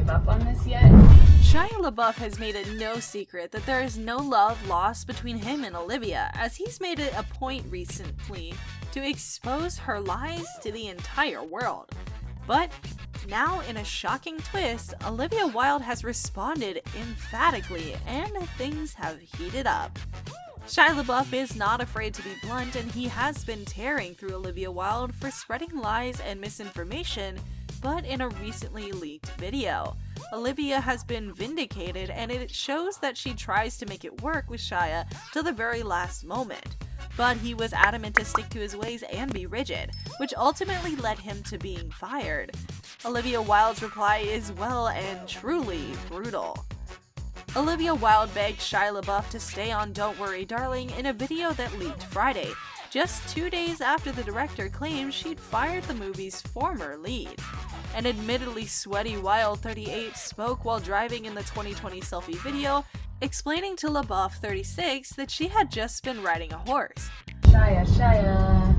give up on this yet. Shia LaBeouf has made it no secret that there is no love lost between him and Olivia, as he's made it a point recently to expose her lies to the entire world. But now, in a shocking twist, Olivia Wilde has responded emphatically, and things have heated up. Shia LaBeouf is not afraid to be blunt, and he has been tearing through Olivia Wilde for spreading lies and misinformation, but in a recently leaked video, Olivia has been vindicated, and it shows that she tries to make it work with Shia till the very last moment. But he was adamant to stick to his ways and be rigid, which ultimately led him to being fired. Olivia Wilde's reply is well and truly brutal. Olivia Wilde begged Shia LaBeouf to stay on Don't Worry Darling in a video that leaked Friday, just 2 days after the director claimed she'd fired the movie's former lead. An admittedly sweaty Wilde 38 spoke while driving in the 2020 selfie video, explaining to LaBeouf 36 that she had just been riding a horse. Shia,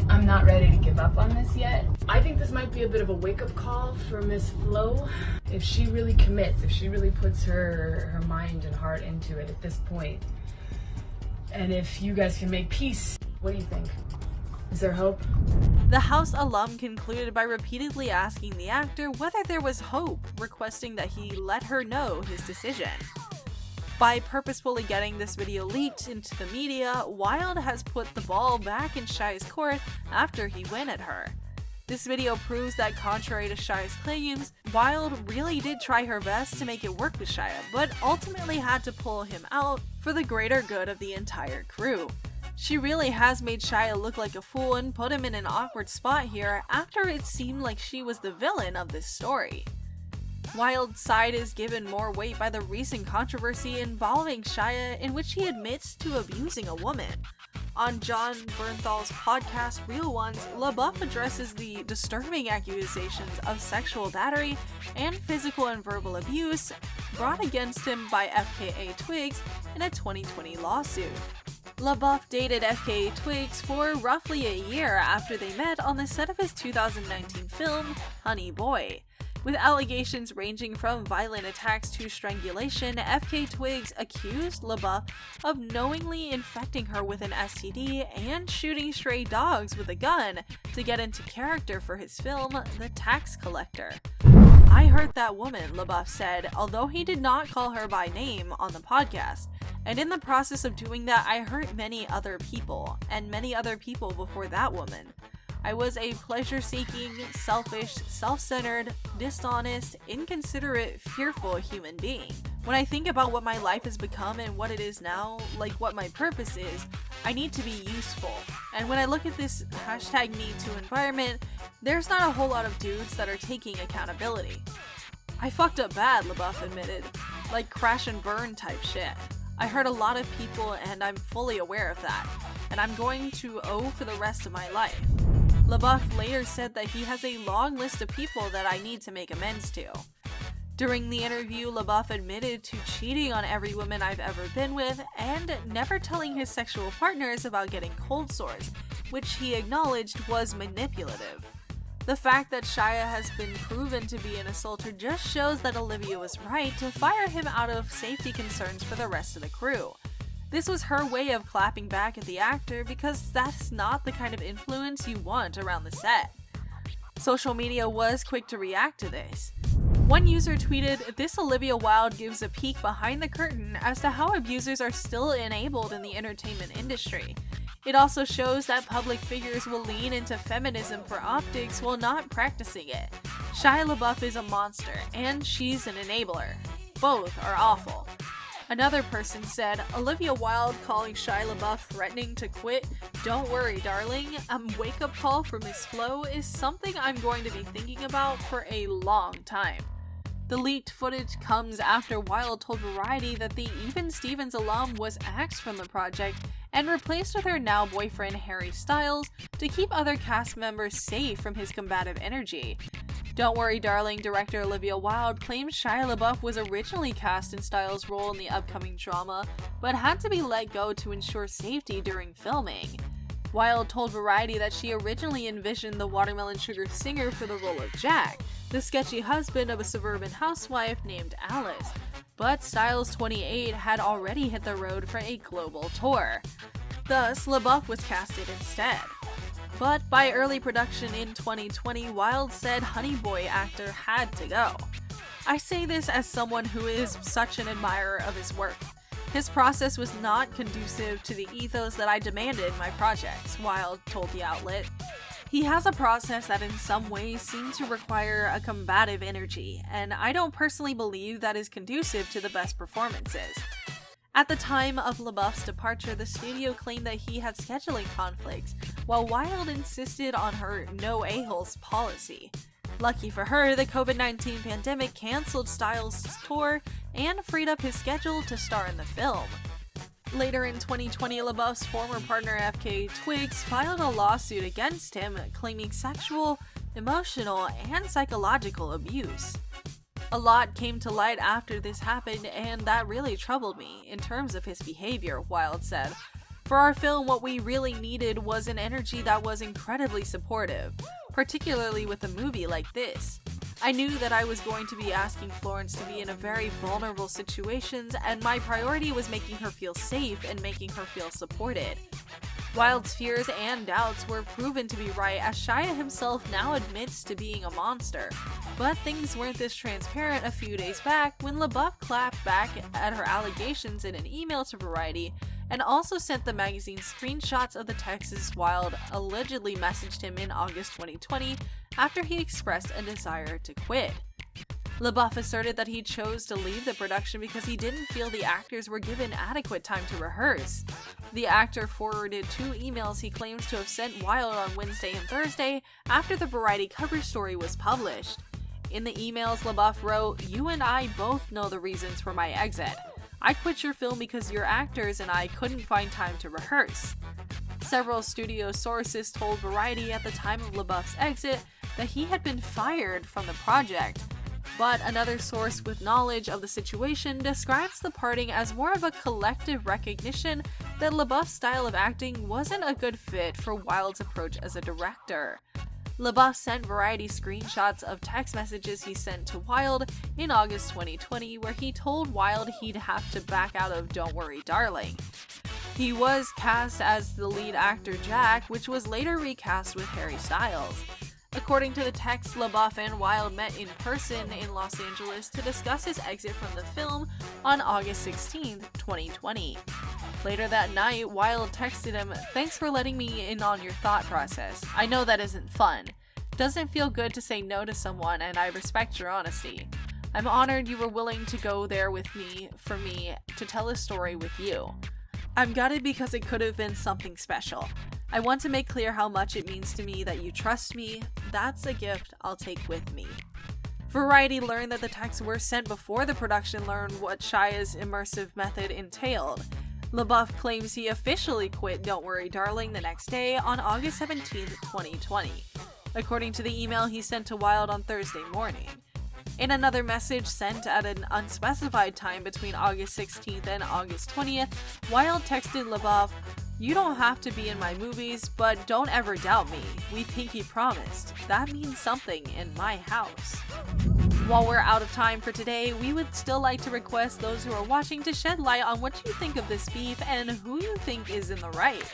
I'm not ready to give up on this yet. I think this might be a bit of a wake-up call for Miss Flo. If she really commits, if she really puts her mind and heart into it at this point, and if you guys can make peace, what do you think? Is there hope? The House alum concluded by repeatedly asking the actor whether there was hope, requesting that he let her know his decision. By purposefully getting this video leaked into the media, Wilde has put the ball back in Shia's court after he went at her. This video proves that contrary to Shia's claims, Wilde really did try her best to make it work with Shia, but ultimately had to pull him out for the greater good of the entire crew. She really has made Shia look like a fool and put him in an awkward spot here after it seemed like she was the villain of this story. Wilde's side is given more weight by the recent controversy involving Shia, in which he admits to abusing a woman. On John Bernthal's podcast Real Ones, LaBeouf addresses the disturbing accusations of sexual battery and physical and verbal abuse brought against him by FKA Twigs in a 2020 lawsuit. LaBeouf dated FKA Twigs for roughly a year after they met on the set of his 2019 film, Honey Boy. With allegations ranging from violent attacks to strangulation, FK Twigs accused LaBeouf of knowingly infecting her with an STD and shooting stray dogs with a gun to get into character for his film, The Tax Collector. "I hurt that woman," LaBeouf said, although he did not call her by name on the podcast. "And in the process of doing that, I hurt many other people, and many other people before that woman. I was a pleasure-seeking, selfish, self-centered, dishonest, inconsiderate, fearful human being. When I think about what my life has become and what it is now, like what my purpose is, I need to be useful. And when I look at this #MeToo environment, there's not a whole lot of dudes that are taking accountability. I fucked up bad," LaBeouf admitted. "Like crash and burn type shit. I hurt a lot of people and I'm fully aware of that. And I'm going to owe for the rest of my life." LaBeouf later said that he has a long list of people that I need to make amends to. During the interview, LaBeouf admitted to cheating on every woman I've ever been with and never telling his sexual partners about getting cold sores, which he acknowledged was manipulative. The fact that Shia has been proven to be an assaulter just shows that Olivia was right to fire him out of safety concerns for the rest of the crew. This was her way of clapping back at the actor because that's not the kind of influence you want around the set. Social media was quick to react to this. One user tweeted, "This Olivia Wilde gives a peek behind the curtain as to how abusers are still enabled in the entertainment industry. It also shows that public figures will lean into feminism for optics while not practicing it. Shia LaBeouf is a monster, and she's an enabler. Both are awful." Another person said, "Olivia Wilde calling Shia LaBeouf threatening to quit Don't Worry Darling, a wake-up call for Miss Flo, is something I'm going to be thinking about for a long time." The leaked footage comes after Wilde told Variety that the Even Stevens alum was axed from the project and replaced with her now boyfriend Harry Styles to keep other cast members safe from his combative energy. Don't Worry Darling director Olivia Wilde claims Shia LaBeouf was originally cast in Styles' role in the upcoming drama, but had to be let go to ensure safety during filming. Wilde told Variety that she originally envisioned the Watermelon Sugar singer for the role of Jack, the sketchy husband of a suburban housewife named Alice. But Styles 28 had already hit the road for a global tour. Thus, LeBeouf was casted instead. But by early production in 2020, Wilde said Honey Boy actor had to go. I say this as someone who is such an admirer of his work. His process was not conducive to the ethos that I demanded in my projects, Wilde told the outlet. He has a process that in some ways seems to require a combative energy, and I don't personally believe that is conducive to the best performances. At the time of LeBeouf's departure, the studio claimed that he had scheduling conflicts, while Wilde insisted on her no a-holes policy. Lucky for her, the COVID-19 pandemic canceled Styles' tour and freed up his schedule to star in the film. Later in 2020, LeBeouf's former partner FK Twigs filed a lawsuit against him, claiming sexual, emotional, and psychological abuse. A lot came to light after this happened, and that really troubled me, in terms of his behavior, Wilde said. For our film, what we really needed was an energy that was incredibly supportive, particularly with a movie like this. I knew that I was going to be asking Florence to be in a very vulnerable situations, and my priority was making her feel safe and making her feel supported. Wilde's fears and doubts were proven to be right, as Shia himself now admits to being a monster. But things weren't this transparent a few days back when LeBeouf clapped back at her allegations in an email to Variety, and also sent the magazine screenshots of the texts Wilde allegedly messaged him in August 2020 after he expressed a desire to quit. LeBeouf asserted that he chose to leave the production because he didn't feel the actors were given adequate time to rehearse. The actor forwarded 2 emails he claims to have sent Wilde on Wednesday and Thursday after the Variety cover story was published. In the emails, LeBeouf wrote, "You and I both know the reasons for my exit. I quit your film because your actors and I couldn't find time to rehearse." Several studio sources told Variety at the time of LeBeouf's exit that he had been fired from the project. But another source with knowledge of the situation describes the parting as more of a collective recognition that LeBeouf's style of acting wasn't a good fit for Wilde's approach as a director. LeBeouf sent Variety screenshots of text messages he sent to Wilde in August 2020 where he told Wilde he'd have to back out of Don't Worry Darling. He was cast as the lead actor Jack, which was later recast with Harry Styles. According to the text, LeBeouf and Wilde met in person in Los Angeles to discuss his exit from the film on August 16, 2020. Later that night, Wilde texted him, "Thanks for letting me in on your thought process. I know that isn't fun. Doesn't feel good to say no to someone, and I respect your honesty. I'm honored you were willing to go there with me for me to tell a story with you. I'm gutted because it could have been something special. I want to make clear how much it means to me that you trust me. That's a gift I'll take with me." Variety learned that the texts were sent before the production learned what Shia's immersive method entailed. LeBeouf claims he officially quit Don't Worry Darling the next day on August 17, 2020, according to the email he sent to Wilde on Thursday morning. In another message sent at an unspecified time between August 16th and August 20th, Wilde texted LeBeouf, "You don't have to be in my movies, but don't ever doubt me. We pinky promised. That means something in my house." While we're out of time for today, we would still like to request those who are watching to shed light on what you think of this beef and who you think is in the right.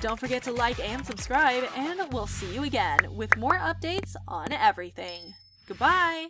Don't forget to like and subscribe, and we'll see you again with more updates on everything. Goodbye!